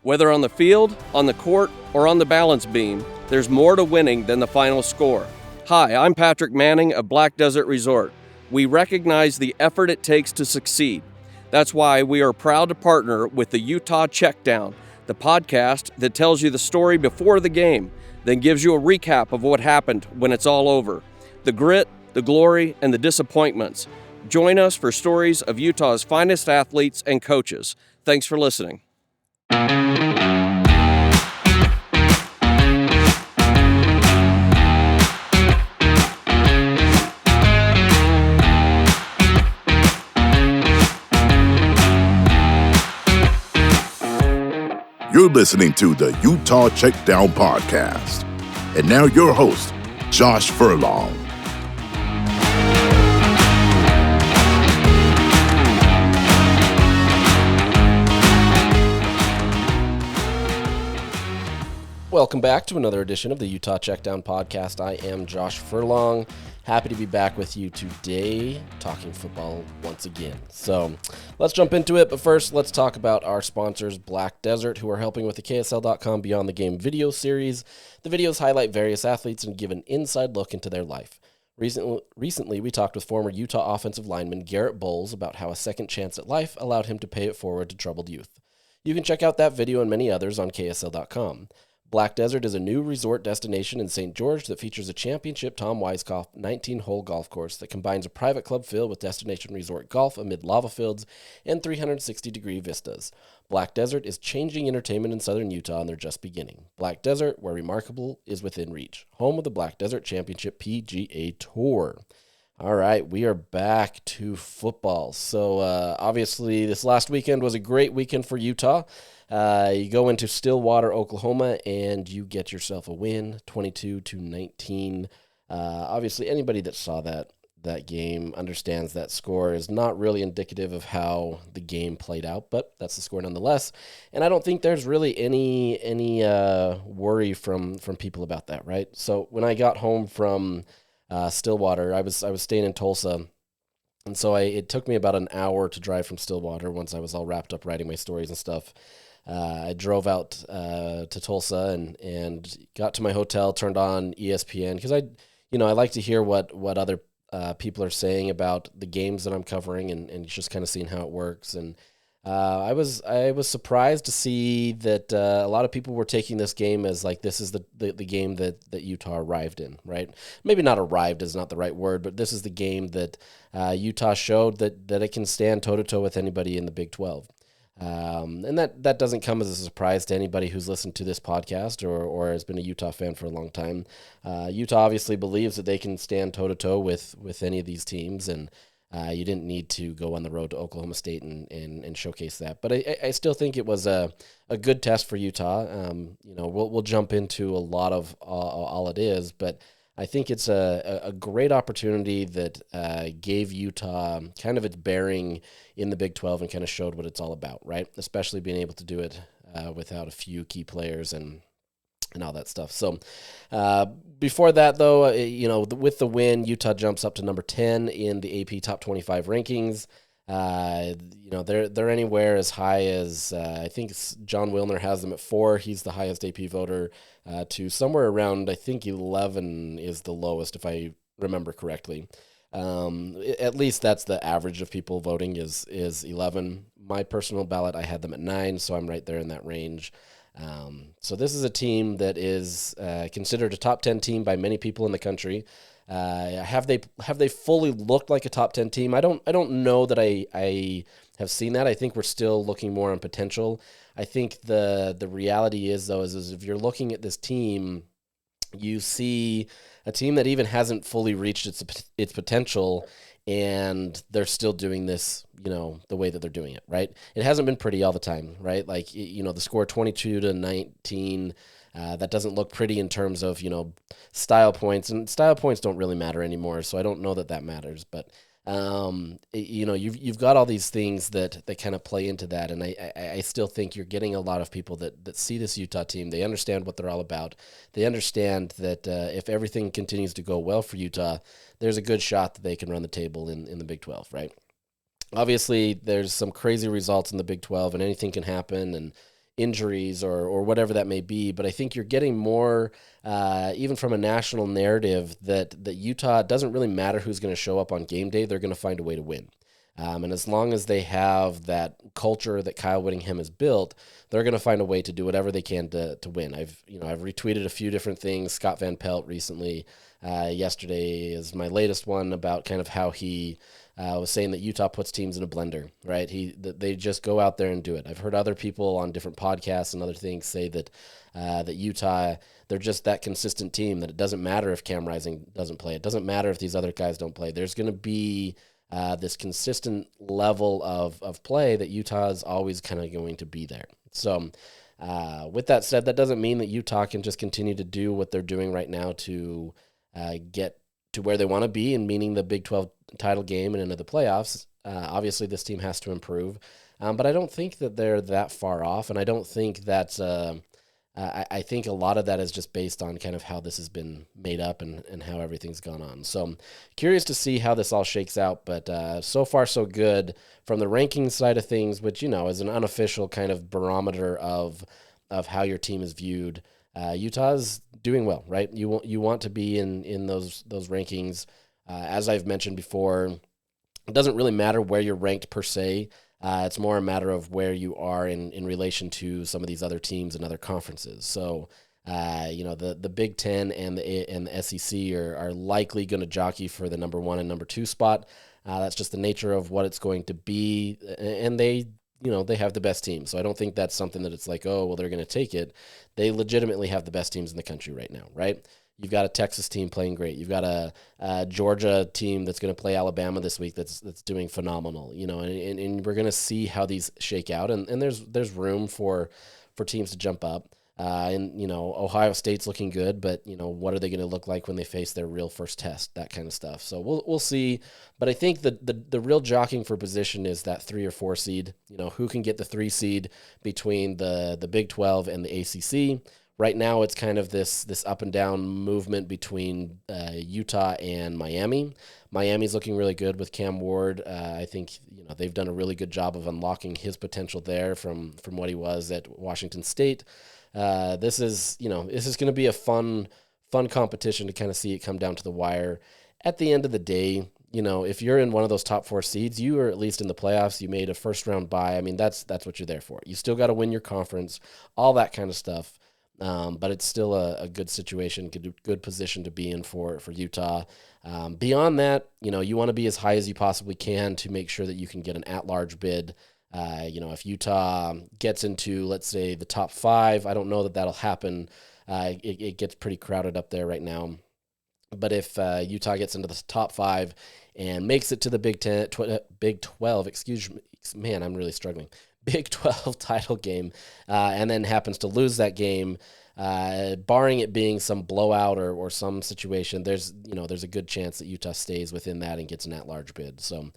Whether on the field, on the court, or on the balance beam, there's more to winning than the final score. Hi, I'm Patrick Manning of Black Desert Resort. We recognize the effort it takes to succeed. That's why we are proud to partner with the Utah Checkdown, the podcast that tells you the story before the game, then gives you a recap of what happened when it's all over. The grit, the glory, and the disappointments. Join us for stories of Utah's finest athletes and coaches. Thanks for listening. You're listening to the Utah Checkdown Podcast. And now your host, Josh Furlong. Welcome back to another edition of the Utah Checkdown Podcast. I am Josh Furlong. Happy to be back with you today, talking football once again. So let's jump into it, but first let's talk about our sponsors, Black Desert, who are helping with the KSL.com Beyond the Game video series. The videos highlight various athletes and give an inside look into their life. Recently, we talked with former Utah offensive lineman Garrett Bowles about how a second chance at life allowed him to pay it forward to troubled youth. You can check out that video and many others on KSL.com. Black Desert is a new resort destination in St. George that features a championship Tom Weiskopf 19-hole golf course that combines a private club feel with destination resort golf amid lava fields and 360-degree vistas. Black Desert is changing entertainment in southern Utah, and they're just beginning. Black Desert, where remarkable is within reach. Home of the Black Desert Championship PGA Tour. All right, we are back to football. So obviously this last weekend was a great weekend for Utah. You go into Stillwater, Oklahoma, and you get yourself a win, 22-19. Obviously, anybody that saw that game understands that score is not really indicative of how the game played out, but that's the score nonetheless. And I don't think there's really any worry from people about that, right? So when I got home from Stillwater, I was staying in Tulsa, and so it took me about an hour to drive from Stillwater once I was all wrapped up writing my stories and stuff. I drove out to Tulsa and got to my hotel, turned on ESPN because I like to hear what other people are saying about the games that I'm covering and just kind of seeing how it works. And I was surprised to see that a lot of people were taking this game as like this is the game that Utah arrived in, right? Maybe not arrived is not the right word, but this is the game that Utah showed that it can stand toe-to-toe with anybody in the Big 12. And that doesn't come as a surprise to anybody who's listened to this podcast or has been a Utah fan for a long time. Utah obviously believes that they can stand toe-to-toe with any of these teams, and you didn't need to go on the road to Oklahoma State and showcase that. But I still think it was a good test for Utah. We'll jump into a lot of all it is, but I think it's a great opportunity that gave Utah kind of its bearing in the Big 12 and kind of showed what it's all about, right? Especially being able to do it without a few key players and all that stuff. So before that, though, with the win, Utah jumps up to number 10 in the AP Top 25 rankings. They're anywhere as high as I think John Wilner has them at 4. He's the highest AP voter to somewhere around, I think 11 is the lowest, if I remember correctly. At least that's the average of people voting is 11. My personal ballot, I had them at 9, so I'm right there in that range. So this is a team that is considered a top 10 team by many people in the country. Have they fully looked like a top 10 team? I don't know that I have seen that. I think we're still looking more on potential. I think the reality is if you're looking at this team, you see a team that even hasn't fully reached its potential, and they're still doing this, the way that they're doing it, right? It hasn't been pretty all the time, right? Like, the score 22-19, that doesn't look pretty in terms of, style points, and style points don't really matter anymore, so I don't know that matters, but you've got all these things that kind of play into that, and I still think you're getting a lot of people that see this Utah team. They understand what they're all about. They understand that if everything continues to go well for Utah, there's a good shot that they can run the table in the Big 12, right? Obviously, there's some crazy results in the Big 12, and anything can happen, and injuries or whatever that may be. But I think you're getting more, even from a national narrative, that Utah, doesn't really matter who's going to show up on game day. They're going to find a way to win. And as long as they have that culture that Kyle Whittingham has built, they're going to find a way to do whatever they can to win. I've retweeted a few different things. Scott Van Pelt recently, yesterday is my latest one, about kind of how he was saying that Utah puts teams in a blender, right? They just go out there and do it. I've heard other people on different podcasts and other things say that that Utah, they're just that consistent team that it doesn't matter if Cam Rising doesn't play. It doesn't matter if these other guys don't play. There's going to be this consistent level of play that Utah is always kind of going to be there. So with that said, that doesn't mean that Utah can just continue to do what they're doing right now to get to where they want to be, and meaning the Big 12 title game and into the playoffs. Obviously, this team has to improve, but I don't think that they're that far off, and I don't think that I think a lot of that is just based on kind of how this has been made up and how everything's gone on. So I'm curious to see how this all shakes out, but so far so good from the ranking side of things, which, is an unofficial kind of barometer of how your team is viewed. Utah's doing well, right? You want to be in those rankings. As I've mentioned before, it doesn't really matter where you're ranked per se. It's more a matter of where you are in relation to some of these other teams and other conferences. So, the Big Ten and the SEC are likely going to jockey for the number 1 and number 2 spot. That's just the nature of what it's going to be, and they have the best team. So I don't think that's something that it's like, oh, well, they're going to take it. They legitimately have the best teams in the country right now, right? You've got a Texas team playing great. You've got a Georgia team that's going to play Alabama this week that's doing phenomenal, and we're going to see how these shake out. And there's room for teams to jump up. Ohio State's looking good, but, what are they going to look like when they face their real first test, that kind of stuff. So we'll see. But I think the real jockeying for position is that 3 or 4 seed, who can get the 3 seed between the Big 12 and the ACC. Right now, it's kind of this up and down movement between Utah and Miami. Miami's looking really good with Cam Ward. I think they've done a really good job of unlocking his potential there from what he was at Washington State. This is going to be a fun competition to kind of see it come down to the wire. At the end of the day, if you're in one of those top 4 seeds, you are at least in the playoffs. You made a first round bye. I mean, that's what you're there for. You still got to win your conference, all that kind of stuff. But it's still a good situation, good position to be in for Utah. Beyond that, you want to be as high as you possibly can to make sure that you can get an at-large bid. If Utah gets into, let's say, the top 5, I don't know that that'll happen. It gets pretty crowded up there right now. But if Utah gets into the top 5 and makes it to the Big 12, excuse me, man, I'm really struggling. Big 12 title game, and then happens to lose that game, barring it being some blowout or some situation, there's a good chance that Utah stays within that and gets an at-large bid. So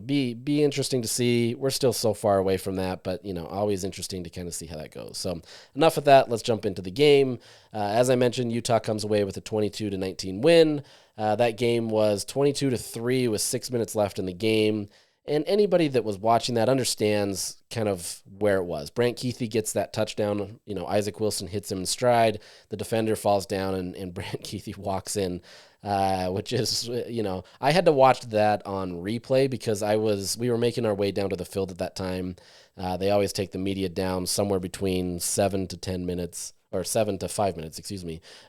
be interesting to see. We're still so far away from that, but always interesting to kind of see how that goes. So enough of that. Let's jump into the game. As I mentioned, Utah comes away with a 22-19 win. That game was 22-3 with 6 minutes left in the game. And anybody that was watching that understands kind of where it was. Brant Keithy gets that touchdown. Isaac Wilson hits him in stride. The defender falls down, and Brant Keithy walks in, which is, I had to watch that on replay because we were making our way down to the field at that time. They always take the media down somewhere between 7 to 10 minutes, or 7 to 5 minutes,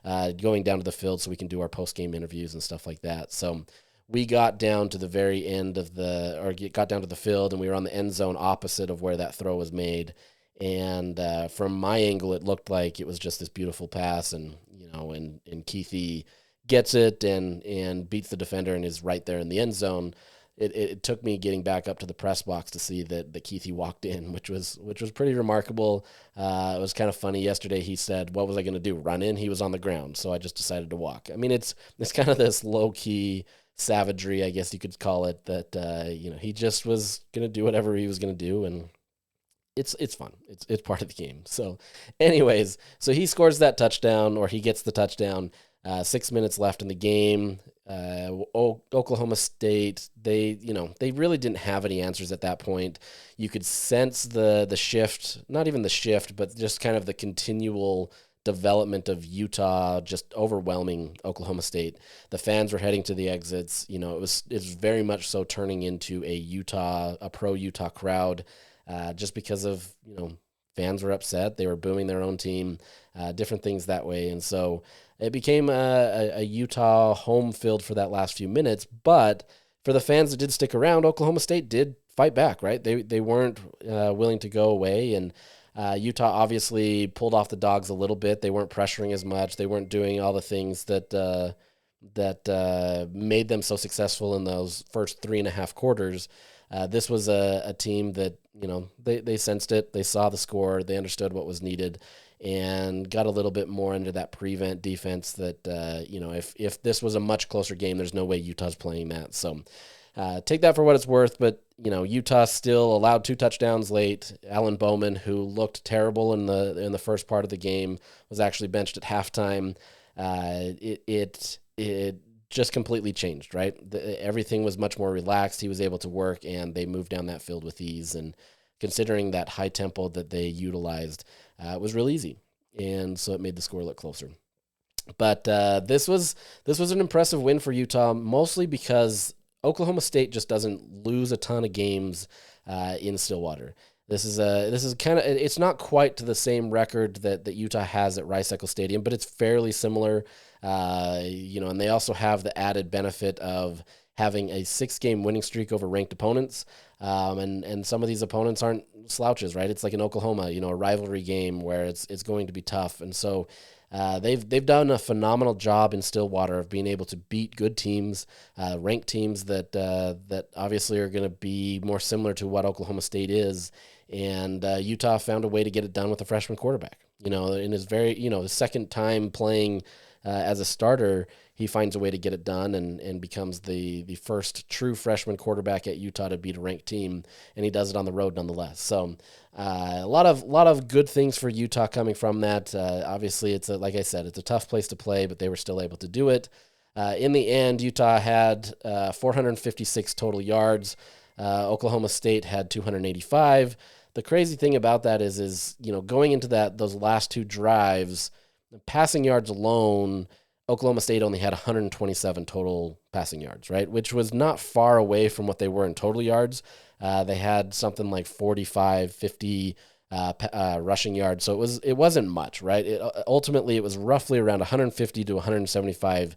going down to the field so we can do our post-game interviews and stuff like that. So we got down to the very end got down to the field, and we were on the end zone opposite of where that throw was made. And from my angle, it looked like it was just this beautiful pass, and Keithy gets it and beats the defender and is right there in the end zone. It took me getting back up to the press box to see that Keithy walked in, which was pretty remarkable. It was kind of funny. Yesterday he said, "What was I going to do? Run in?" He was on the ground, so I just decided to walk. I mean, it's kind of this low key savagery, I guess you could call it, that he just was gonna do whatever he was gonna do, and it's fun. It's part of the game. So anyways, he scores that touchdown, or he gets the touchdown. 6 minutes left in the game. Oklahoma State, they really didn't have any answers at that point. You could sense the shift, not even the shift, but just kind of the continual development of Utah just overwhelming Oklahoma State. The fans were heading to the exits. It was very much so turning into a pro Utah crowd, just because of fans were upset. They were booing their own team, different things that way, and so it became a Utah home field for that last few minutes. But for the fans that did stick around, Oklahoma State did fight back, right? They weren't willing to go away, and Utah obviously pulled off the dogs a little bit. They weren't pressuring as much. They weren't doing all the things that made them so successful in those first 3.5 quarters. This was a team that, they sensed it. They saw the score. They understood what was needed and got a little bit more into that prevent defense that, if this was a much closer game, there's no way Utah's playing that. So take that for what it's worth. But, Utah still allowed 2 touchdowns late. Alan Bowman, who looked terrible in the first part of the game, was actually benched at halftime. It just completely changed, right? Everything was much more relaxed. He was able to work, and they moved down that field with ease. And considering that high tempo that they utilized, it was real easy. And so it made the score look closer. But this was an impressive win for Utah, mostly because Oklahoma State just doesn't lose a ton of games in Stillwater. This is kind of, it's not quite to the same record that Utah has at Rice-Eccles Stadium, but it's fairly similar. And they also have the added benefit of having a 6-game winning streak over ranked opponents. And some of these opponents aren't slouches, right? It's like in Oklahoma, a rivalry game where it's going to be tough. And so they've done a phenomenal job in Stillwater of being able to beat good teams, ranked teams that obviously are going to be more similar to what Oklahoma State is. And Utah found a way to get it done with a freshman quarterback. In his his second time playing as a starter, he finds a way to get it done and becomes the first true freshman quarterback at Utah to beat a ranked team, and he does it on the road nonetheless. So a lot of good things for Utah coming from that. Obviously, like I said, it's a tough place to play, but they were still able to do it. In the end, Utah had 456 total yards. Oklahoma State had 285. The crazy thing about that is going into those last 2 drives, passing yards alone, Oklahoma State only had 127 total passing yards, right? Which was not far away from what they were in total yards. They had something like 45, 50 rushing yards. So it wasn't much, right? Ultimately, it was roughly around 150 to 175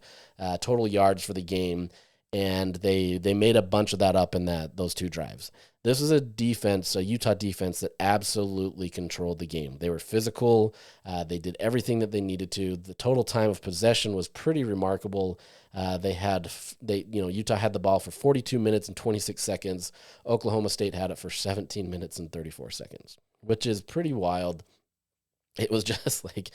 total yards for the game. And they made a bunch of that up in those 2 drives. This was a Utah defense that absolutely controlled the game. They were physical. They did everything that they needed to. The total time of possession was pretty remarkable. Utah had the ball for 42 minutes and 26 seconds. Oklahoma State had it for 17 minutes and 34 seconds, which is pretty wild. It was just like,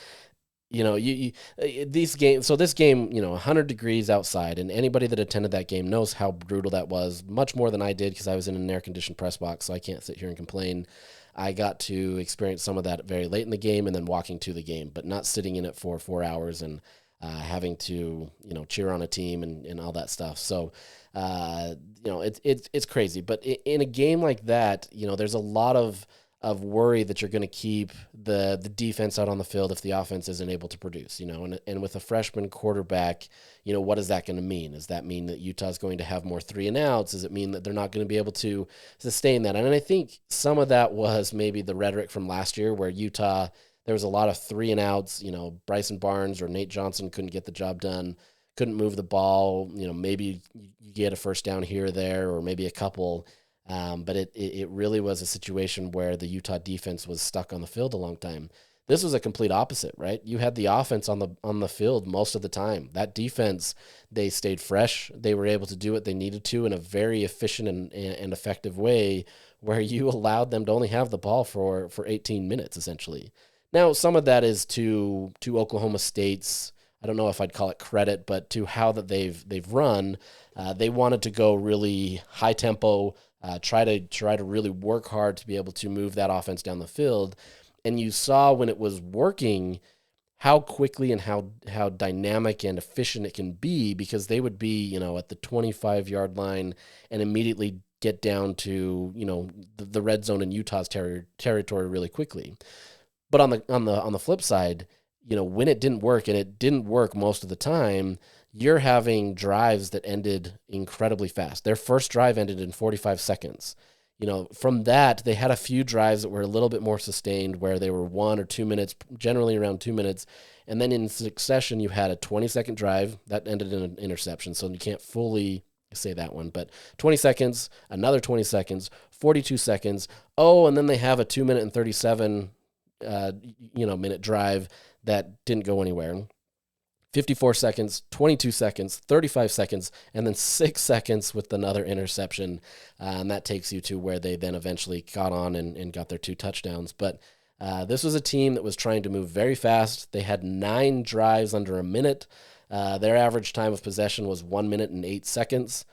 these games. So this game, 100 degrees outside, and anybody that attended that game knows how brutal that was. Much more than I did because I was in an air-conditioned press box, so I can't sit here and complain. I got to experience some of that very late in the game and then walking to the game, but not sitting in it for 4 hours and having to, cheer on a team and all that stuff. So, it's crazy. But in a game like that, there's a lot of worry that you're going to keep the defense out on the field if the offense isn't able to produce, and with a freshman quarterback, what is that going to mean? Does that mean that Utah's going to have more 3 and outs? Does it mean that they're not going to be able to sustain that? And I think some of that was maybe the rhetoric from last year where Utah, there was a lot of 3 and outs, Bryson Barnes or Nate Johnson couldn't get the job done, couldn't move the ball, maybe you get a first down here or there, or maybe a couple. But it really was a situation where the Utah defense was stuck on the field a long time. This was a complete opposite, right? You had the offense on the field most of the time. That defense, they stayed fresh. They were able to do what they needed to in a very efficient and effective way, where you allowed them to only have the ball for 18 minutes essentially. Now, some of that is to Oklahoma State's, I don't know if I'd call it credit, but to how that they've run. They wanted to go really high tempo. Try to really work hard to be able to move that offense down the field. And you saw when it was working how quickly and how dynamic and efficient it can be, because they would be, at the 25-yard line and immediately get down to, the red zone in Utah's territory really quickly. But on the flip side, when it didn't work, and it didn't work most of the time, you're having drives that ended incredibly fast. Their first drive ended in 45 seconds. From that, they had a few drives that were a little bit more sustained, where they were 1 or 2 minutes, generally around 2 minutes. And then in succession, you had a 20-second drive that ended in an interception. So you can't fully say that one, but 20 seconds, another 20 seconds, 42 seconds. Oh, and then they have a 2 minute and 37 minute drive that didn't go anywhere. 54 seconds, 22 seconds, 35 seconds, and then 6 seconds with another interception. And that takes you to where they then eventually got on and got their 2 touchdowns. But this was a team that was trying to move very fast. They had 9 drives under a minute. Their average time of possession was 1 minute and 8 seconds.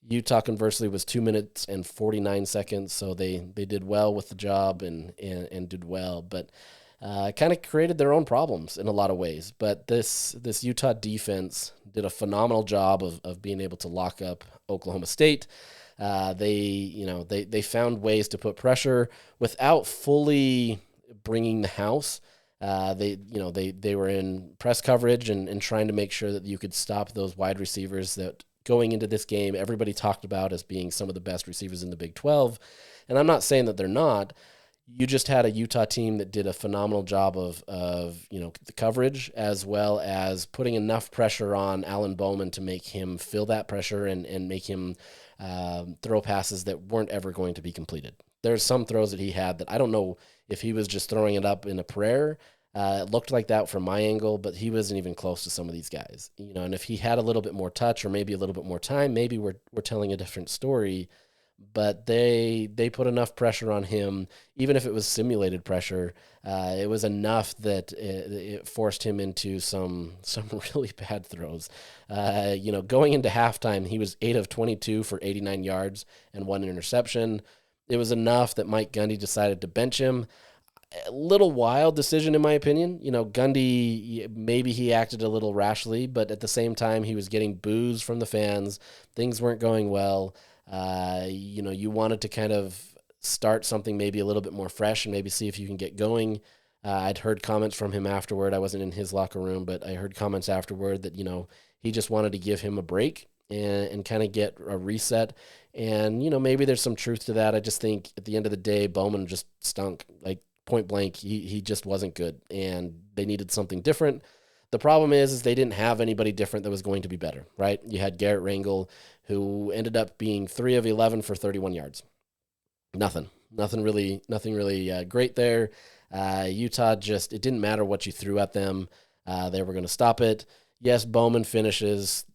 Utah, conversely, was 2 minutes and 49 seconds. So they did well with the job and did well. But kind of created their own problems in a lot of ways. But this Utah defense did a phenomenal job of being able to lock up Oklahoma State. They found ways to put pressure without fully bringing the house. They were in press coverage and trying to make sure that you could stop those wide receivers that going into this game everybody talked about as being some of the best receivers in the Big 12. And I'm not saying that they're not. You just had a Utah team that did a phenomenal job of the coverage, as well as putting enough pressure on Alan Bowman to make him feel that pressure and make him throw passes that weren't ever going to be completed. There's some throws that he had that I don't know if he was just throwing it up in a prayer. It looked like that from my angle, but he wasn't even close to some of these guys. And if he had a little bit more touch or maybe a little bit more time, maybe we're telling a different story. But they put enough pressure on him, even if it was simulated pressure. It was enough that it forced him into some really bad throws. Going into halftime, he was 8 of 22 for 89 yards and 1 interception. It was enough that Mike Gundy decided to bench him. A little wild decision, in my opinion. Gundy, maybe he acted a little rashly, but at the same time, he was getting boos from the fans. Things weren't going well. You wanted to kind of start something maybe a little bit more fresh and maybe see if you can get going. I'd heard comments from him afterward. I wasn't in his locker room, but I heard comments afterward that, he just wanted to give him a break and kind of get a reset. And, maybe there's some truth to that. I just think at the end of the day, Bowman just stunk. Like, point blank, he just wasn't good, and they needed something different. The problem is they didn't have anybody different that was going to be better, right? You had Garrett Rangel, who ended up being 3 of 11 for 31 yards. Nothing really great there. Utah it didn't matter what you threw at them. They were going to stop it. Yes, Bowman finishes,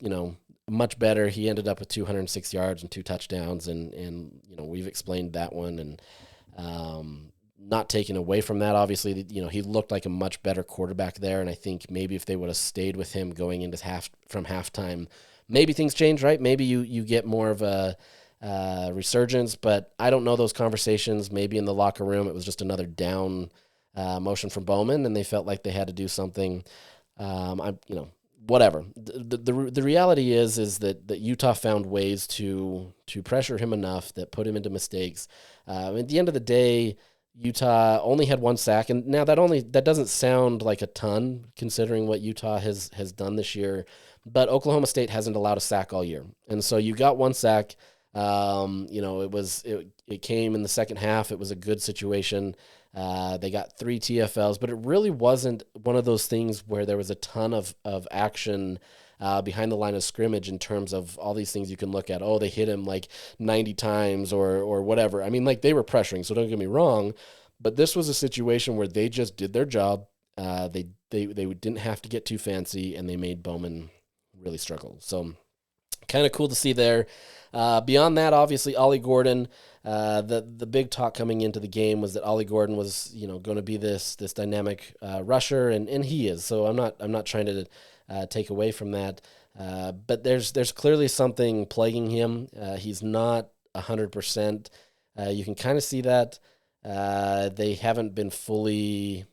much better. He ended up with 206 yards and 2 touchdowns, and we've explained that one, and not taking away from that, obviously, he looked like a much better quarterback there, and I think maybe if they would have stayed with him going into halftime, maybe things change, right? Maybe you get more of a resurgence, but I don't know those conversations. Maybe in the locker room it was just another down motion from Bowman, and they felt like they had to do something. Whatever. The reality is that Utah found ways to pressure him enough that put him into mistakes. At the end of the day, Utah only had 1 sack, and now that doesn't sound like a ton considering what Utah has done this year, but Oklahoma State hasn't allowed a sack all year, and so you got 1 sack. It came in the second half. It was a good situation. They got 3 TFLs, but it really wasn't one of those things where there was a ton of action behind the line of scrimmage in terms of all these things you can look at. Oh, they hit him like 90 times or whatever. I mean, like, they were pressuring, so don't get me wrong, but this was a situation where they just did their job. They didn't have to get too fancy, and they made Bowman really struggle. So kind of cool to see there. Beyond that, obviously, Ollie Gordon, the big talk coming into the game was that Ollie Gordon was, going to be this dynamic rusher, and he is. So I'm not trying to take away from that. But there's clearly something plaguing him. He's not 100%. You can kind of see that. They haven't been fully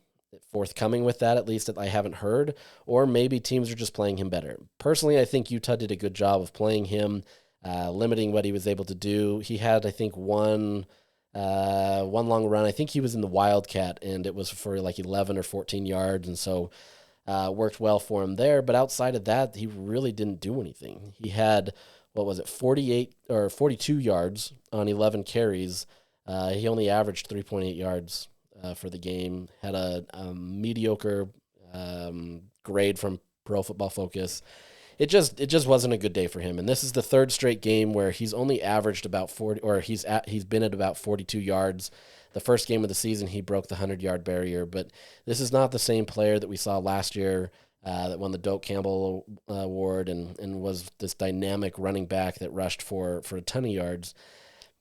forthcoming with that, at least that I haven't heard, or maybe teams are just playing him better. Personally, I think Utah did a good job of playing him, limiting what he was able to do. He had, I think, one long run. I think he was in the Wildcat, and it was for like 11 or 14 yards, and so worked well for him there. But outside of that, he really didn't do anything. He had, 48 or 42 yards on 11 carries. He only averaged 3.8 yards for the game. Had a mediocre grade from Pro Football Focus. It just wasn't a good day for him. And this is the third straight game where he's only averaged about 40, or he's been at about 42 yards. The first game of the season, he broke the 100-yard barrier. But this is not the same player that we saw last year that won the Doak Campbell Award and was this dynamic running back that rushed for a ton of yards.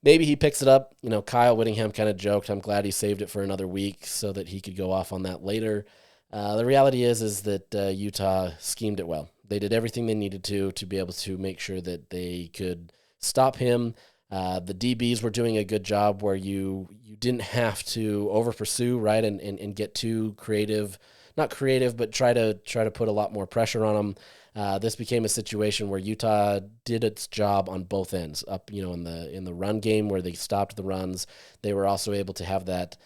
Maybe he picks it up. Kyle Whittingham kind of joked, I'm glad he saved it for another week so that he could go off on that later. The reality is that Utah schemed it well. They did everything they needed to be able to make sure that they could stop him. The DBs were doing a good job where you didn't have to over pursue, right, and get too creative. Not creative, but try to put a lot more pressure on them. This became a situation where Utah did its job on both ends. Up, in the run game where they stopped the runs, they were also able to have that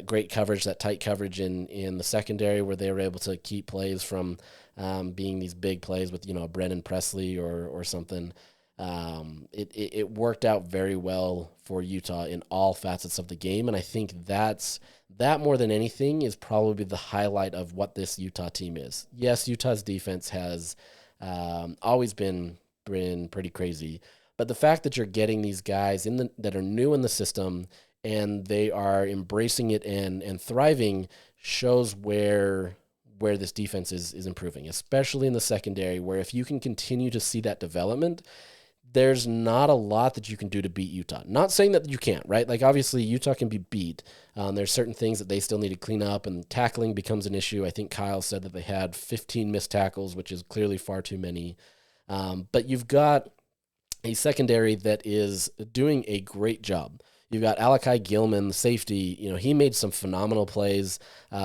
great coverage, that tight coverage in the secondary where they were able to keep plays from being these big plays with Brennan Presley or something. It worked out very well for Utah in all facets of the game, and I think that more than anything is probably the highlight of what this Utah team is. Yes, Utah's defense has always been pretty crazy, but the fact that you're getting these guys that are new in the system and they are embracing it and thriving shows where this defense is improving, especially in the secondary, where if you can continue to see that development, there's not a lot that you can do to beat Utah. Not saying that you can't, right? Like, obviously, Utah can be beat. There's certain things that they still need to clean up, and tackling becomes an issue. I think Kyle said that they had 15 missed tackles, which is clearly far too many. But you've got a secondary that is doing a great job. You've got Alakai Gilman, the safety. He made some phenomenal plays.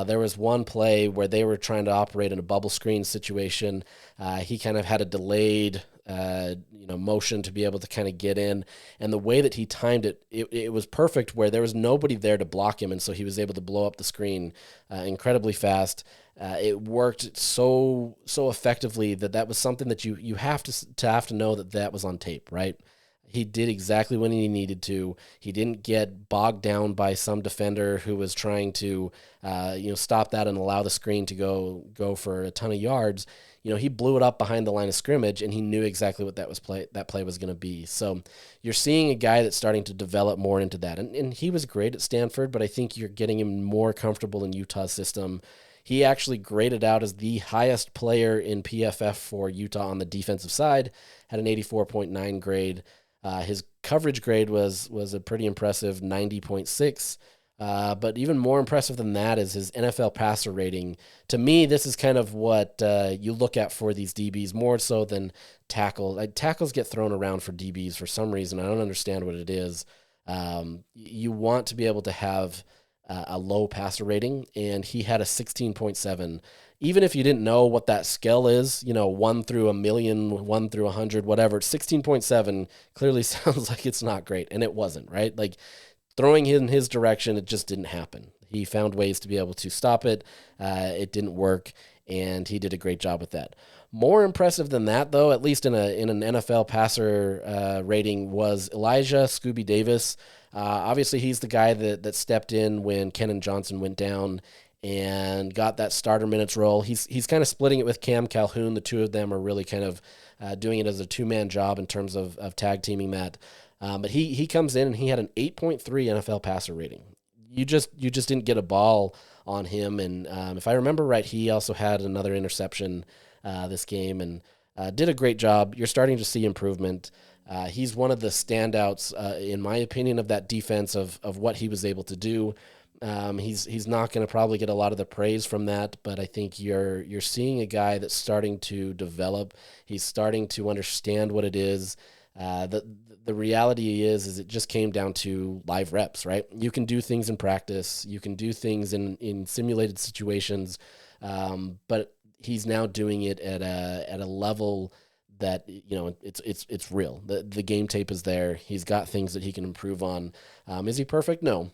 There was one play where they were trying to operate in a bubble screen situation. He kind of had a delayed motion to be able to kind of get in. And the way that he timed it was perfect where there was nobody there to block him. And so he was able to blow up the screen incredibly fast. It worked so effectively that was something that you have to know that was on tape, right? He did exactly what he needed to. He didn't get bogged down by some defender who was trying to, stop that and allow the screen to go for a ton of yards. He blew it up behind the line of scrimmage, and he knew exactly what that play was going to be. So you're seeing a guy that's starting to develop more into that. And he was great at Stanford, but I think you're getting him more comfortable in Utah's system. He actually graded out as the highest player in PFF for Utah on the defensive side, had an 84.9 grade. His coverage grade was a pretty impressive 90.6. But even more impressive than that is his NFL passer rating. To me, this is kind of what you look at for these DBs, more so than tackles. Tackles get thrown around for DBs for some reason. I don't understand what it is. You want to be able to have a low passer rating, and he had a 16.7. Even if you didn't know what that scale is, 1 through a million, 1 through 100, whatever, 16.7 clearly sounds like it's not great, and it wasn't, right? Like, throwing in his direction, it just didn't happen. He found ways to be able to stop it. It didn't work, and he did a great job with that. More impressive than that, though, at least in an NFL passer rating, was Elijah Scooby Davis. Obviously, he's the guy that stepped in when Kenan Johnson went down and got that starter minutes role. He's kind of splitting it with Cam Calhoun. The two of them are really kind of doing it as a two-man job in terms of tag teaming that. But he comes in and he had an 8.3 NFL passer rating. You just didn't get a ball on him. And if I remember right, he also had another interception this game and did a great job. You're starting to see improvement. He's one of the standouts, in my opinion, of that defense of what he was able to do. He's not going to probably get a lot of the praise from that, but I think you're seeing a guy that's starting to develop. He's starting to understand what it is. The reality is it just came down to live reps, right? You can do things in practice, you can do things in simulated situations, but he's now doing it at a level that it's real. The game tape is there. He's got things that he can improve on. Is he perfect? No.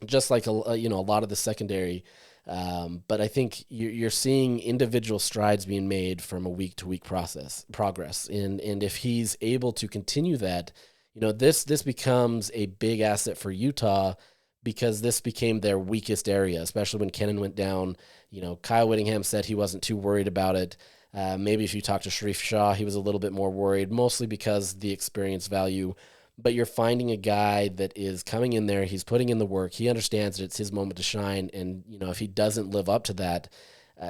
Just like a lot of the secondary. But I think you're seeing individual strides being made from a week to week progress. And if he's able to continue that, this becomes a big asset for Utah, because this became their weakest area, especially when Kennan went down. Kyle Whittingham said he wasn't too worried about it. Maybe if you talk to Sharif Shah, he was a little bit more worried, mostly because the experience value. But you're finding a guy that is coming in there, he's putting in the work, he understands that it's his moment to shine, and if he doesn't live up to that,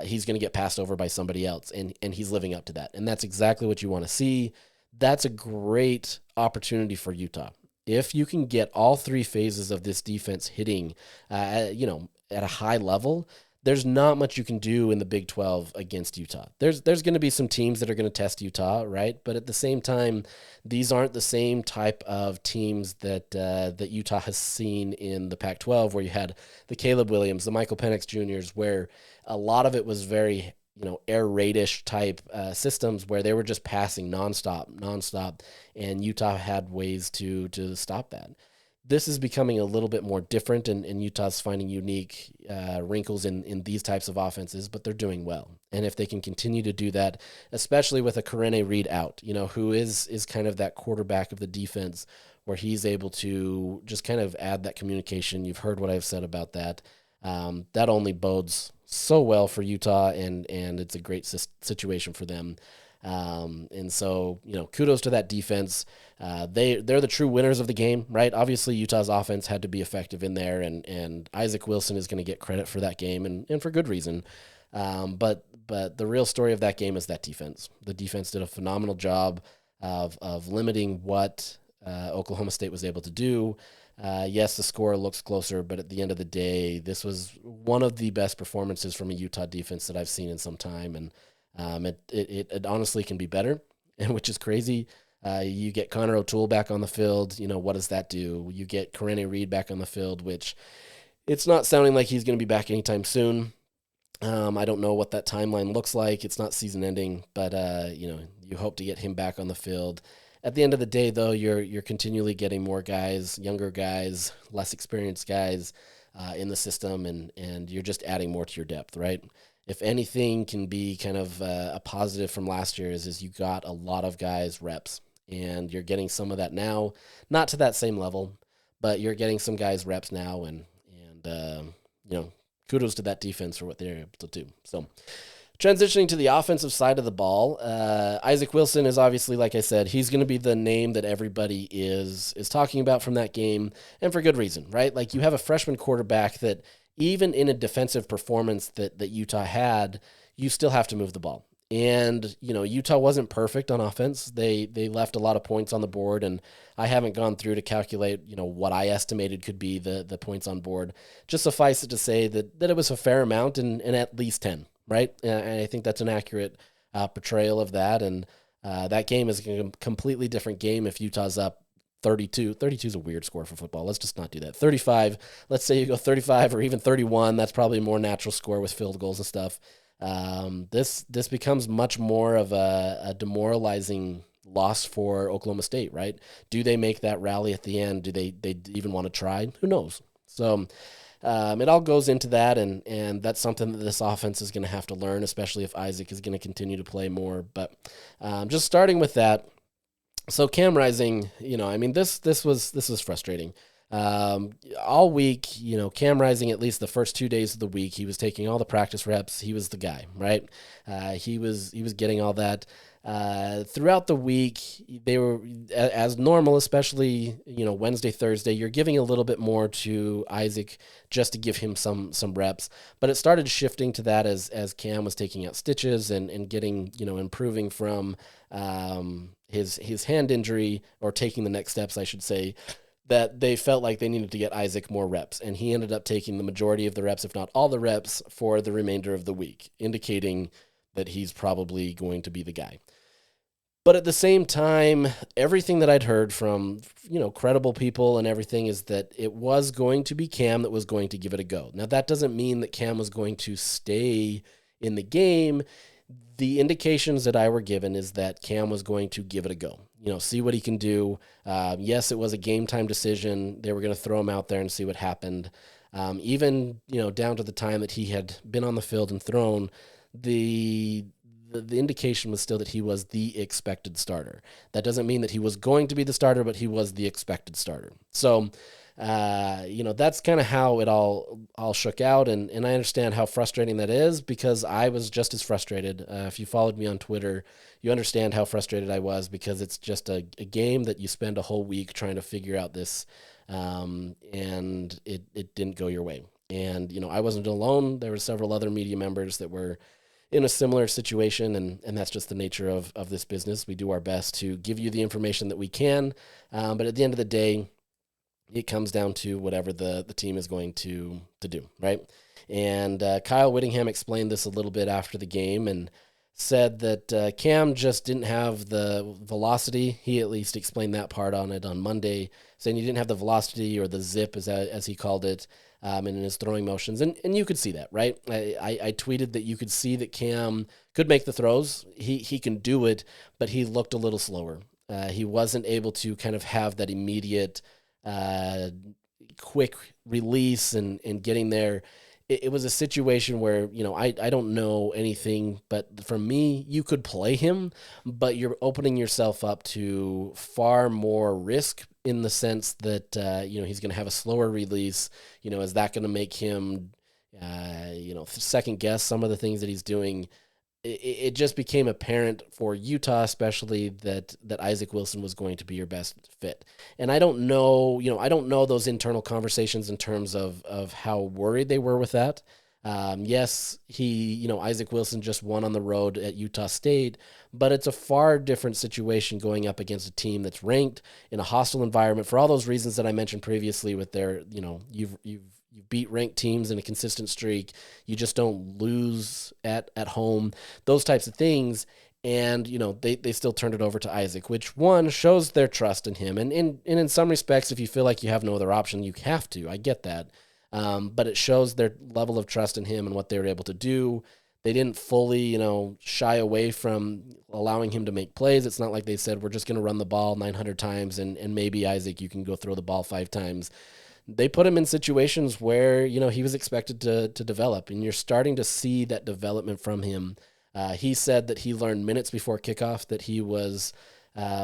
he's going to get passed over by somebody else, and he's living up to that. And that's exactly what you want to see. That's a great opportunity for Utah. If you can get all three phases of this defense hitting, at a high level, there's not much you can do in the Big 12 against Utah. There's going to be some teams that are going to test Utah, right? But at the same time, these aren't the same type of teams that Utah has seen in the Pac-12, where you had the Caleb Williams, the Michael Penix Juniors, where a lot of it was very air raid-ish type systems, where they were just passing nonstop, and Utah had ways to stop that. This is becoming a little bit more different, and Utah's finding unique wrinkles in these types of offenses, but they're doing well. And if they can continue to do that, especially with a Karene Reed out, who is kind of that quarterback of the defense, where he's able to just kind of add that communication. You've heard what I've said about that. That only bodes so well for Utah, and it's a great situation for them. And so, kudos to that defense. They're the true winners of the game, right? Obviously, Utah's offense had to be effective in there, and Isaac Wilson is going to get credit for that game, and for good reason. But the real story of that game is that defense. The defense did a phenomenal job of limiting what Oklahoma State was able to do. Yes, the score looks closer, but at the end of the day, this was one of the best performances from a Utah defense that I've seen in some time, and it honestly can be better, and which is crazy. You get Connor O'Toole back on the field. What does that do? You get Karene Reed back on the field, which it's not sounding like he's going to be back anytime soon. I don't know what that timeline looks like. It's not season ending, but you hope to get him back on the field. At the end of the day, though, you're continually getting more guys, younger guys, less experienced guys in the system, and you're just adding more to your depth, right? If anything can be kind of a positive from last year is you got a lot of guys reps, and you're getting some of that now, not to that same level, but you're getting some guys reps now, and kudos to that defense for what they're able to do. So transitioning to the offensive side of the ball, Isaac Wilson is obviously, like I said, he's going to be the name that everybody is talking about from that game, and for good reason, right? Like, you have a freshman quarterback that, even in a defensive performance that Utah had, you still have to move the ball. And, Utah wasn't perfect on offense. They left a lot of points on the board, and I haven't gone through to calculate, what I estimated could be the points on board. Just suffice it to say that it was a fair amount, and at least 10, right? And I think that's an accurate portrayal of that. And that game is a completely different game if Utah's up 32. 32 is a weird score for football. Let's just not do that. 35. Let's say you go 35 or even 31. That's probably a more natural score with field goals and stuff. This becomes much more of a demoralizing loss for Oklahoma State, right? Do they make that rally at the end? Do they even want to try? Who knows? So it all goes into that, and that's something that this offense is going to have to learn, especially if Isaac is going to continue to play more. But just starting with that. So Cam Rising, this was frustrating. All week, Cam Rising, at least the first 2 days of the week, he was taking all the practice reps. He was the guy, right? He was getting all that. Throughout the week, they were as normal, especially, Wednesday, Thursday, you're giving a little bit more to Isaac just to give him some reps. But it started shifting to that as Cam was taking out stitches and getting, improving from his hand injury, or taking the next steps, I should say, that they felt like they needed to get Isaac more reps. And he ended up taking the majority of the reps, if not all the reps, for the remainder of the week, indicating that he's probably going to be the guy. But at the same time, everything that I'd heard from, credible people and everything is that it was going to be Cam that was going to give it a go. Now, that doesn't mean that Cam was going to stay in the game. The indications that I were given is that Cam was going to give it a go, see what he can do. Yes, it was a game time decision. They were going to throw him out there and see what happened. Even, down to the time that he had been on the field and thrown, the indication was still that he was the expected starter. That doesn't mean that he was going to be the starter, but he was the expected starter. So, that's kind of how it all shook out. And I understand how frustrating that is because I was just as frustrated. If you followed me on Twitter, you understand how frustrated I was because it's just a game that you spend a whole week trying to figure out this, and it didn't go your way. And, I wasn't alone. There were several other media members that were in a similar situation, and that's just the nature of this business. We do our best to give you the information that we can, but at the end of the day, it comes down to whatever the team is going to do, right? And Kyle Whittingham explained this a little bit after the game and said that Cam just didn't have the velocity. He at least explained that part on it on Monday, saying he didn't have the velocity or the zip, as he called it, in his throwing motions. And you could see that, right? I tweeted that you could see that Cam could make the throws. He can do it, but he looked a little slower. He wasn't able to kind of have that immediate quick release and getting there. It was a situation where, I don't know anything, but for me, you could play him, but you're opening yourself up to far more risk in the sense that, he's going to have a slower release. Is that going to make him, second guess some of the things that he's doing? It just became apparent for Utah, especially that Isaac Wilson was going to be your best fit. And I don't know, I don't know those internal conversations in terms of how worried they were with that. Yes, Isaac Wilson just won on the road at Utah State, but it's a far different situation going up against a team that's ranked in a hostile environment for all those reasons that I mentioned previously with their, you've beat ranked teams in a consistent streak. You just don't lose at home, those types of things. And, they still turned it over to Isaac, which one shows their trust in him. And in some respects, if you feel like you have no other option, you have to. I get that. But it shows their level of trust in him and what they were able to do. They didn't fully, shy away from allowing him to make plays. It's not like they said, we're just going to run the ball 900 times and maybe, Isaac, you can go throw the ball 5 times. They put him in situations where, he was expected to develop, and you're starting to see that development from him. He said that he learned minutes before kickoff that he was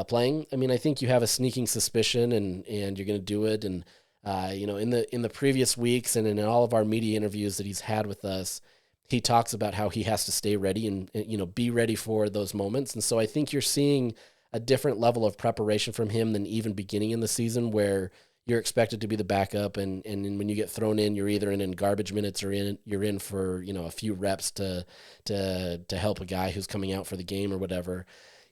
playing. I mean, I think you have a sneaking suspicion and you're going to do it. And, in the previous weeks and in all of our media interviews that he's had with us, he talks about how he has to stay ready and be ready for those moments. And so I think you're seeing a different level of preparation from him than even beginning in the season where you're expected to be the backup, and when you get thrown in, you're either in garbage minutes or you're in for a few reps to help a guy who's coming out for the game or whatever.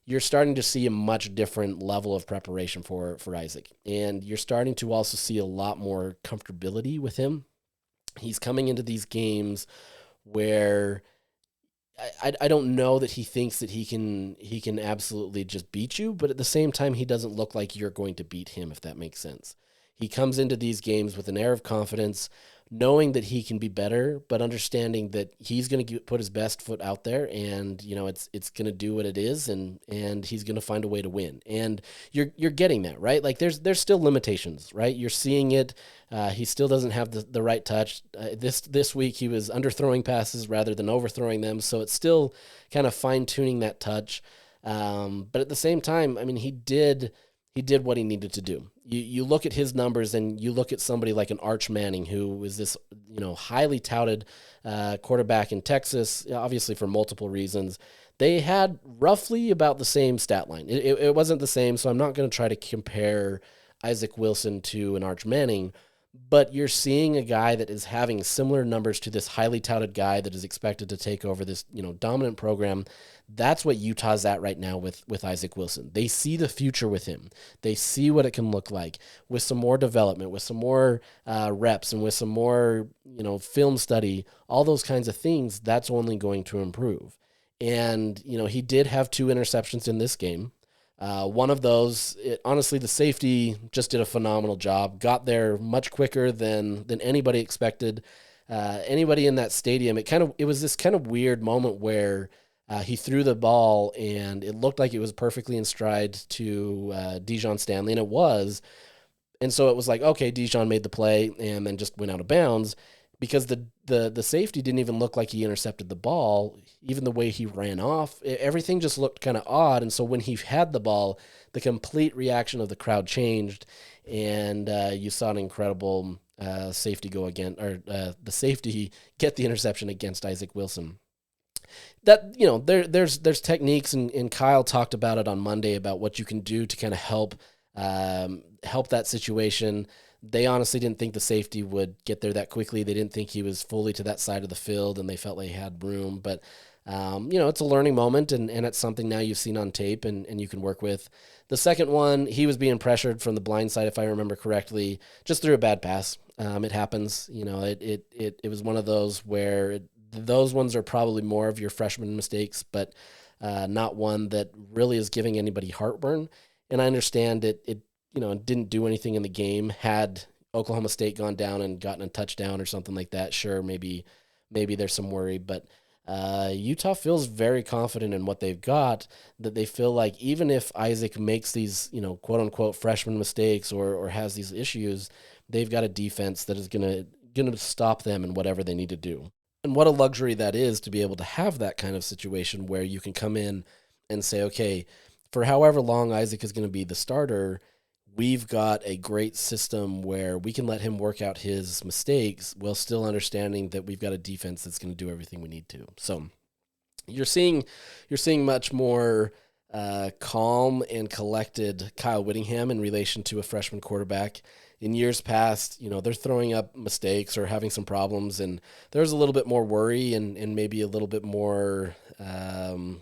You're starting to see a much different level of preparation for Isaac, and you're starting to also see a lot more comfortability with him. He's coming into these games where I don't know that he thinks that he can absolutely just beat you, but at the same time, he doesn't look like you're going to beat him, if that makes sense. He comes into these games with an air of confidence, knowing that he can be better, but understanding that he's going to put his best foot out there, and it's going to do what it is, and he's going to find a way to win. And you're getting that, right? Like there's still limitations, right? You're seeing it. He still doesn't have the right touch. This week he was underthrowing passes rather than overthrowing them, so it's still kind of fine tuning that touch. But at the same time, I mean, he did what he needed to do. You look at his numbers and you look at somebody like an Arch Manning, who is this, highly touted quarterback in Texas, obviously for multiple reasons. They had roughly about the same stat line. It wasn't the same, so I'm not going to try to compare Isaac Wilson to an Arch Manning, but you're seeing a guy that is having similar numbers to this highly touted guy that is expected to take over this, dominant program. That's what Utah's at right now with Isaac Wilson. They see the future with him. They see what it can look like with some more development, with some more reps, and with some more, film study, all those kinds of things. That's only going to improve. And, he did have 2 interceptions in this game. One of those, honestly, the safety just did a phenomenal job. Got there much quicker than anybody expected. Anybody in that stadium, it was this kind of weird moment where he threw the ball and it looked like it was perfectly in stride to Dijon Stanley, and it was. And so it was like, okay, Dijon made the play and then just went out of bounds because the safety didn't even look like he intercepted the ball. Even the way he ran off, everything just looked kind of odd. And so when he had the ball, the complete reaction of the crowd changed, and you saw an incredible safety go again, or the safety get the interception against Isaac Wilson. That, there's techniques, and Kyle talked about it on Monday about what you can do to kind of help that situation. They honestly didn't think the safety would get there that quickly. They didn't think he was fully to that side of the field, and they felt they had room. But, it's a learning moment, and it's something now you've seen on tape and you can work with. The second one, he was being pressured from the blind side, if I remember correctly, just threw a bad pass. It happens. It was one of those where those ones are probably more of your freshman mistakes, but not one that really is giving anybody heartburn. And I understand it didn't do anything in the game. Had Oklahoma State gone down and gotten a touchdown or something like that, sure, maybe there's some worry. But Utah feels very confident in what they've got, that they feel like even if Isaac makes these, quote-unquote freshman mistakes or has these issues, they've got a defense that is going to stop them in whatever they need to do. And what a luxury that is to be able to have that kind of situation where you can come in and say, okay, for however long Isaac is going to be the starter, we've got a great system where we can let him work out his mistakes while still understanding that we've got a defense that's going to do everything we need to. So you're seeing much more calm and collected Kyle Whittingham in relation to a freshman quarterback. In years past, they're throwing up mistakes or having some problems, and there's a little bit more worry and maybe a little bit more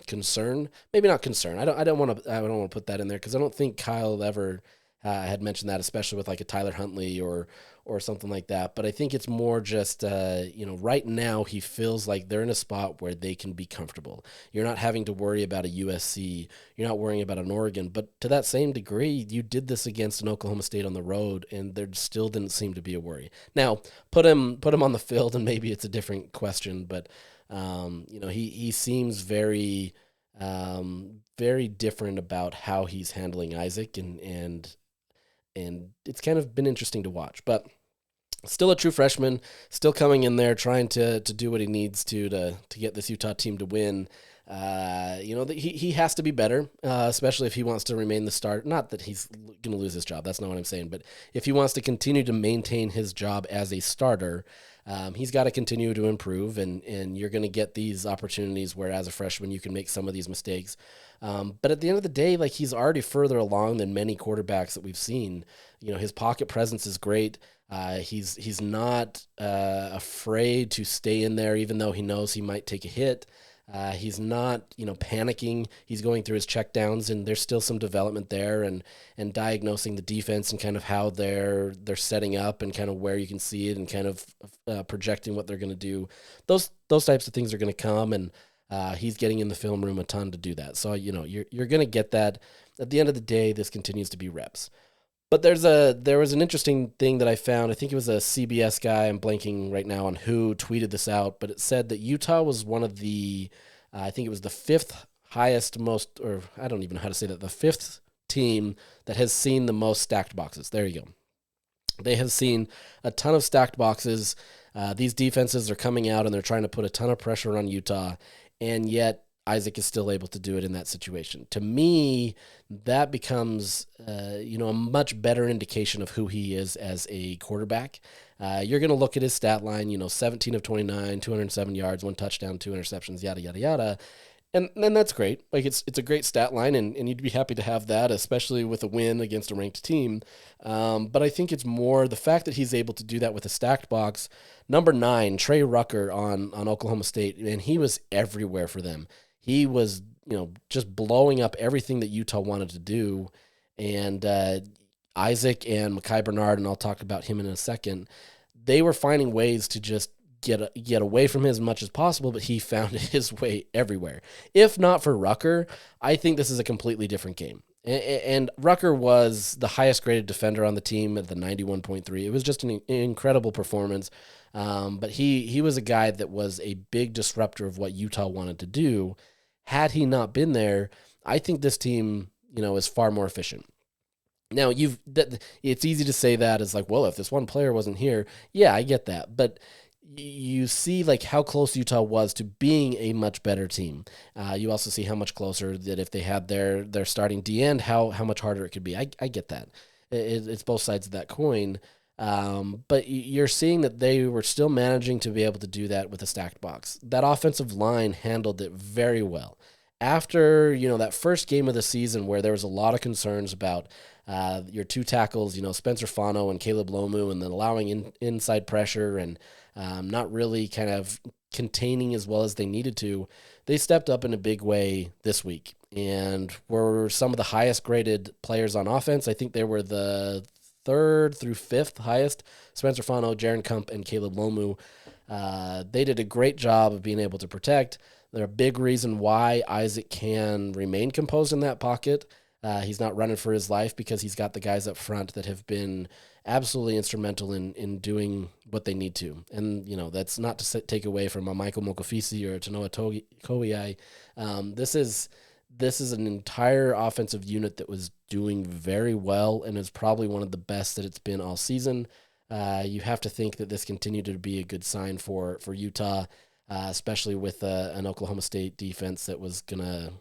concern. Maybe not concern. I don't want to put that in there because I don't think Kyle ever had mentioned that, especially with like a Tyler Huntley or something like that. But I think it's more just, right now he feels like they're in a spot where they can be comfortable. You're not having to worry about a USC. You're not worrying about an Oregon. But to that same degree, you did this against an Oklahoma State on the road, and there still didn't seem to be a worry. Now, put him on the field, and maybe it's a different question. But, he seems very, very different about how he's handling Isaac, and it's kind of been interesting to watch. But still a true freshman, still coming in there, trying to do what he needs to get this Utah team to win. He has to be better, especially if he wants to remain the starter. Not that he's going to lose his job. That's not what I'm saying. But if he wants to continue to maintain his job as a starter, he's got to continue to improve, and you're going to get these opportunities where as a freshman you can make some of these mistakes. But at the end of the day, like, he's already further along than many quarterbacks that we've seen. His pocket presence is great. He's not afraid to stay in there, even though he knows he might take a hit. He's not, panicking. He's going through his checkdowns, and there's still some development there, and diagnosing the defense and kind of how they're setting up and kind of where you can see it and kind of projecting what they're going to do. Those types of things are going to come, and he's getting in the film room a ton to do that. So, you're going to get that. At the end of the day, this continues to be reps. But there was an interesting thing that I found. I think it was a CBS guy, I'm blanking right now on who tweeted this out, but it said that Utah was one of the, I think it was the fifth highest most, or I don't even know how to say that, the fifth team that has seen the most stacked boxes. There you go. They have seen a ton of stacked boxes. These defenses are coming out and they're trying to put a ton of pressure on Utah, and yet Isaac is still able to do it in that situation. To me, that becomes, a much better indication of who he is as a quarterback. You're going to look at his stat line, 17 of 29, 207 yards, 1 touchdown, 2 interceptions, yada, yada, yada. And that's great. Like, it's a great stat line, and you'd be happy to have that, especially with a win against a ranked team. But I think it's more the fact that he's able to do that with a stacked box. Number 9, Trey Rucker on Oklahoma State, and he was everywhere for them. He was, just blowing up everything that Utah wanted to do. And Isaac and Mekhi Bernard, and I'll talk about him in a second, they were finding ways to just get away from him as much as possible, but he found his way everywhere. If not for Rucker, I think this is a completely different game. And Rucker was the highest graded defender on the team at the 91.3. It was just an incredible performance. But he was a guy that was a big disruptor of what Utah wanted to do. Had he not been there, I think this team, is far more efficient. Now it's easy to say that as like, well, if this one player wasn't here, yeah, I get that. But you see like how close Utah was to being a much better team. You also see how much closer that if they had their starting D end, how much harder it could be. I get that. It's both sides of that coin. But you're seeing that they were still managing to be able to do that with a stacked box. That offensive line handled it very well. After, that first game of the season where there was a lot of concerns about your two tackles, Spencer Fano and Caleb Lomu, and then allowing inside pressure and not really kind of containing as well as they needed to, they stepped up in a big way this week and were some of the highest graded players on offense. I think they were the third through fifth highest. Spencer Fano, Jaron Kump, and Caleb Lomu. They did a great job of being able to protect. They're a big reason why Isaac can remain composed in that pocket. He's not running for his life because he's got the guys up front that have been absolutely instrumental in doing what they need to. And, that's not to take away from a Michael Mokofisi or a Tanoa Koiai. This is an entire offensive unit that was doing very well and is probably one of the best that it's been all season. You have to think that this continued to be a good sign for Utah, especially with an Oklahoma State defense that was going to,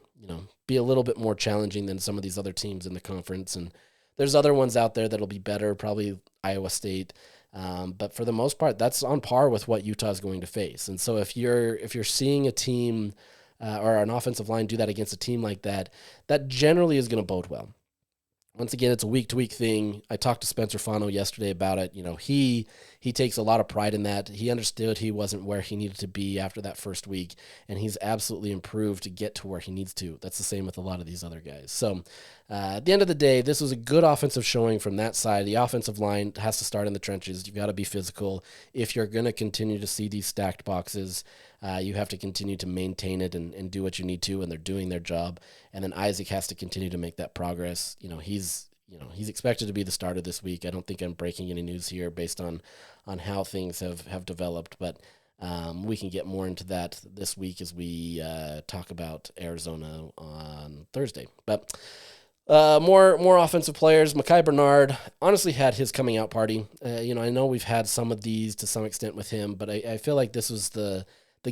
be a little bit more challenging than some of these other teams in the conference. And there's other ones out there that'll be better, probably Iowa State. But for the most part, that's on par with what Utah is going to face. And so if you're seeing a team or an offensive line do that against a team like that, that generally is going to bode well. Once again, it's a week-to-week thing. I talked to Spencer Fano yesterday about it. He takes a lot of pride in that. He understood he wasn't where he needed to be after that first week, and he's absolutely improved to get to where he needs to. That's the same with a lot of these other guys. So at the end of the day, this was a good offensive showing from that side. The offensive line has to start in the trenches. You've got to be physical. If you're going to continue to see these stacked boxes, you have to continue to maintain it and do what you need to, and they're doing their job. And then Isaac has to continue to make that progress. He's expected to be the starter this week. I don't think I'm breaking any news here based on how things have developed, but we can get more into that this week as we talk about Arizona on Thursday. But more offensive players. Mekhi Bernard honestly had his coming out party. I know we've had some of these to some extent with him, but I feel like this was the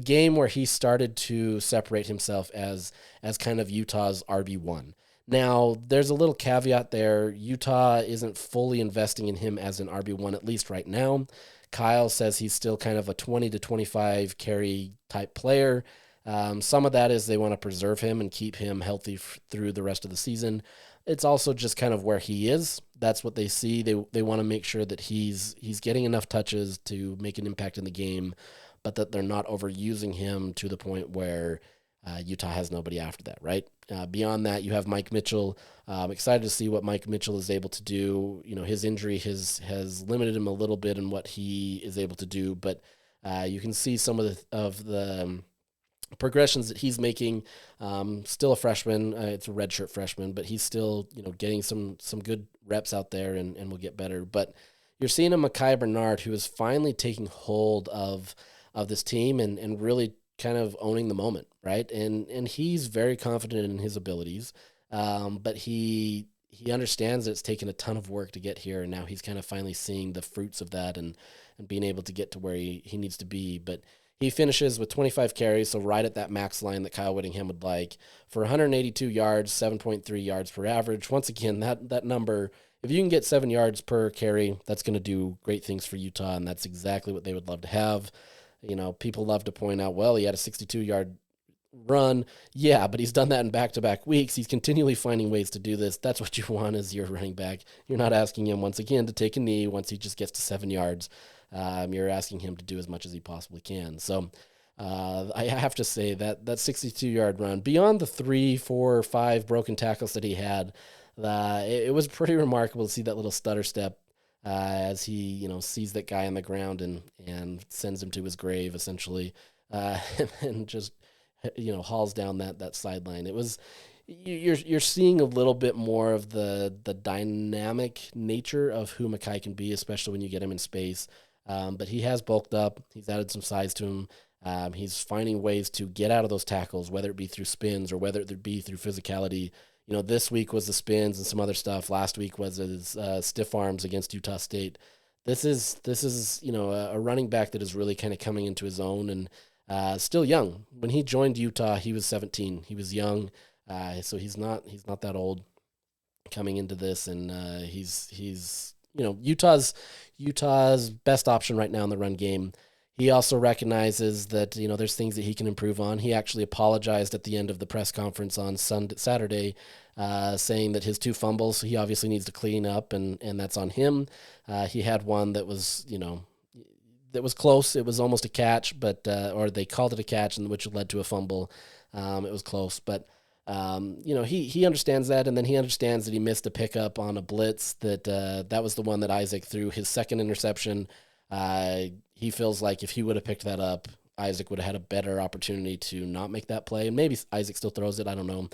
game where he started to separate himself as kind of Utah's RB1. Now, there's a little caveat there. Utah isn't fully investing in him as an RB1, at least right now. Kyle says he's still kind of a 20 to 25 carry type player. Some of that is they want to preserve him and keep him healthy through the rest of the season. It's also just kind of where he is. That's what they see. They want to make sure that he's getting enough touches to make an impact in the game, but that they're not overusing him to the point where Utah has nobody after that, right? Beyond that, you have Mike Mitchell. I'm excited to see what Mike Mitchell is able to do. His injury has limited him a little bit in what he is able to do, but you can see some of the progressions that he's making. Still a freshman. It's a redshirt freshman, but he's still getting some good reps out there and will get better. But you're seeing a Mekhi Bernard who is finally taking hold of this team and really kind of owning the moment, right? And he's very confident in his abilities, but he understands that it's taken a ton of work to get here, and now he's kind of finally seeing the fruits of that and being able to get to where he needs to be. But he finishes with 25 carries, so right at that max line that Kyle Whittingham would like, for 182 yards, 7.3 yards per average. Once again, that number, if you can get 7 yards per carry, that's going to do great things for Utah, and that's exactly what they would love to have. People love to point out, well, he had a 62-yard run. Yeah, but he's done that in back-to-back weeks. He's continually finding ways to do this. That's what you want as your running back. You're not asking him, once again, to take a knee once he just gets to 7 yards. You're asking him to do as much as he possibly can. So I have to say that 62-yard run, beyond the 3, 4, 5 broken tackles that he had, it was pretty remarkable to see that little stutter step as he, sees that guy on the ground and sends him to his grave, essentially, and just, hauls down that sideline. It was you're seeing a little bit more of the dynamic nature of who Mackay can be, especially when you get him in space. But he has bulked up. He's added some size to him. He's finding ways to get out of those tackles, whether it be through spins or whether it be through physicality. This week was the spins and some other stuff. Last week was his stiff arms against Utah State. This is a running back that is really kind of coming into his own and still young. When he joined Utah, he was 17. He was young, so he's not that old coming into this, and he's Utah's best option right now in the run game. He also recognizes that there's things that he can improve on. He actually apologized at the end of the press conference on Saturday, saying that his 2 fumbles he obviously needs to clean up, and that's on him. He had one that was that was close. It was almost a catch, but or they called it a catch, and which led to a fumble. It was close, but he understands that, and then he understands that he missed a pickup on a blitz. That was the one that Isaac threw his second interception. He feels like if he would have picked that up, Isaac would have had a better opportunity to not make that play. And maybe Isaac still throws it. I don't know.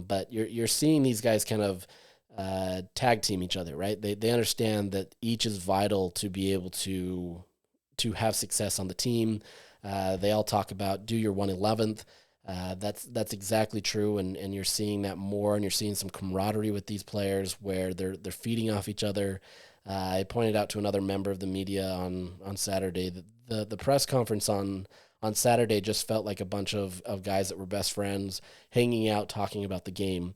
But you're seeing these guys kind of tag team each other, right? They understand that each is vital to be able to have success on the team. They all talk about do your 1/11th. That's exactly true, and you're seeing that more, and you're seeing some camaraderie with these players where they're feeding off each other. I pointed out to another member of the media on Saturday that the press conference on Saturday just felt like a bunch of guys that were best friends hanging out, talking about the game.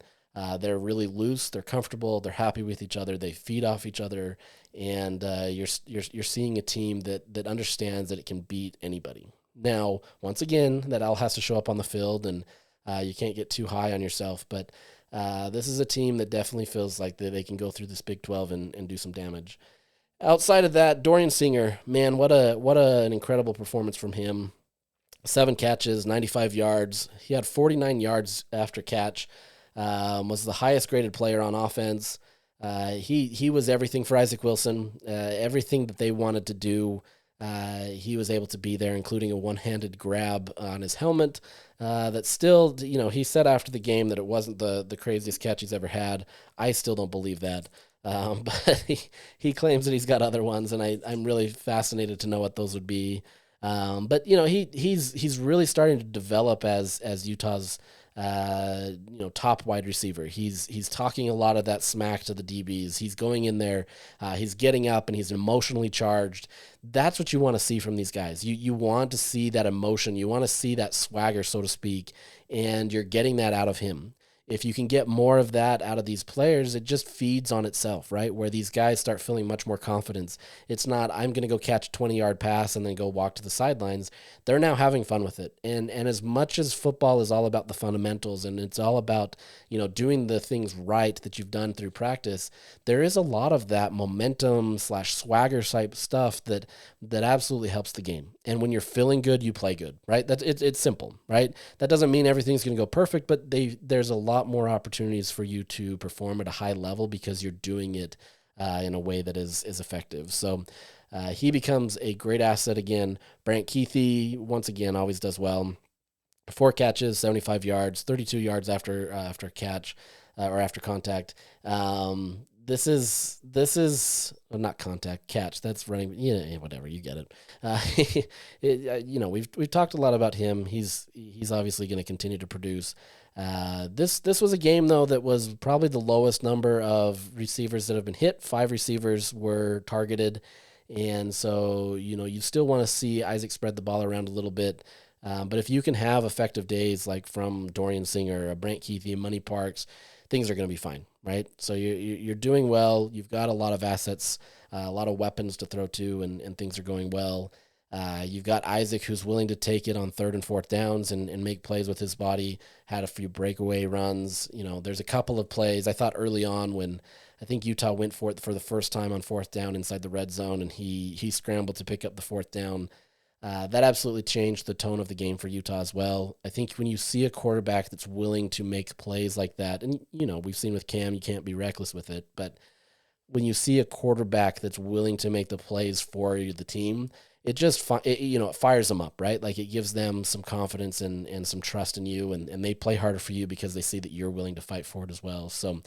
They're really loose, they're comfortable, they're happy with each other, they feed off each other, and you're seeing a team that understands that it can beat anybody. Now, once again, that all has to show up on the field, and you can't get too high on yourself, but this is a team that definitely feels like they can go through this Big 12 and do some damage. Outside of that, Dorian Singer, man, what an incredible performance from him. 7 catches, 95 yards. He had 49 yards after catch. Was the highest graded player on offense. He was everything for Isaac Wilson. Everything that they wanted to do, he was able to be there, including a one-handed grab on his helmet. That still, he said after the game that it wasn't the craziest catch he's ever had. I still don't believe that. But he claims that he's got other ones, and I'm really fascinated to know what those would be. But he's really starting to develop as Utah's top wide receiver. He's talking a lot of that smack to the DBs. He's going in there, he's getting up, and he's emotionally charged. That's what you want to see from these guys. You want to see that emotion. You want to see that swagger, so to speak, and you're getting that out of him. If you can get more of that out of these players, it just feeds on itself, right? Where these guys start feeling much more confidence. It's not, I'm going to go catch a 20-yard pass and then go walk to the sidelines. They're now having fun with it. And as much as football is all about the fundamentals and it's all about, doing the things right that you've done through practice, there is a lot of that momentum / swagger type stuff that absolutely helps the game. And when you're feeling good, you play good, right? It's simple, right? That doesn't mean everything's going to go perfect, but there's a lot more opportunities for you to perform at a high level because you're doing it in a way that is effective. So he becomes a great asset again. Brant Keithy, once again, always does well. 4 catches, 75 yards, 32 yards after catch or after contact. This is not contact, catch. That's running. Whatever, you get it. We've talked a lot about him. He's obviously going to continue to produce. This was a game though that was probably the lowest number of receivers that have been hit. 5 receivers were targeted, and so you still want to see Isaac spread the ball around a little bit. But if you can have effective days like from Dorian Singer, Brant Keithy, Money Parks, things are going to be fine, right? So you're doing well. You've got a lot of assets, a lot of weapons to throw to, and things are going well. You've got Isaac, who's willing to take it on 3rd and 4th downs and make plays with his body, had a few breakaway runs. There's a couple of plays. I thought early on when I think Utah went for it for the first time on 4th down inside the red zone, and he scrambled to pick up the 4th down. That absolutely changed the tone of the game for Utah as well. I think when you see a quarterback that's willing to make plays like that, and, we've seen with Cam, you can't be reckless with it, but when you see a quarterback that's willing to make the plays for the team, it just it fires them up, right? Like it gives them some confidence and some trust in you, and they play harder for you because they see that you're willing to fight for it as well. So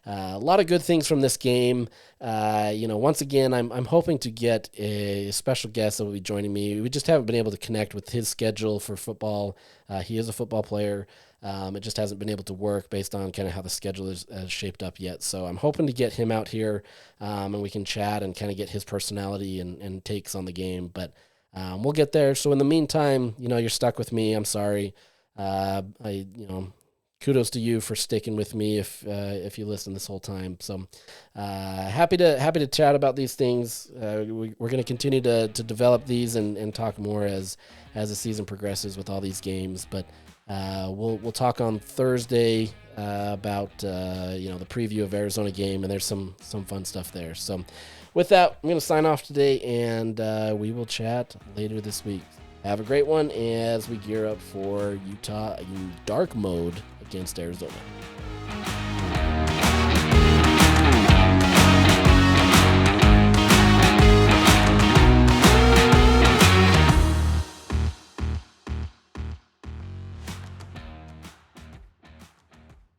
a lot of good things from this game. Once again, I'm hoping to get a special guest that will be joining me. We just haven't been able to connect with his schedule for football. He is a football player. It just hasn't been able to work based on kind of how the schedule is shaped up yet. So I'm hoping to get him out here and we can chat and kind of get his personality and takes on the game. But we'll get there. So in the meantime, you're stuck with me. I'm sorry. Kudos to you for sticking with me if you listen this whole time. So happy to chat about these things. We're going to continue to develop these and talk more as the season progresses with all these games. But we'll talk on Thursday about the preview of Arizona game, and there's some fun stuff there. So with that, I'm going to sign off today, and we will chat later this week. Have a great one as we gear up for Utah in dark mode against Arizona.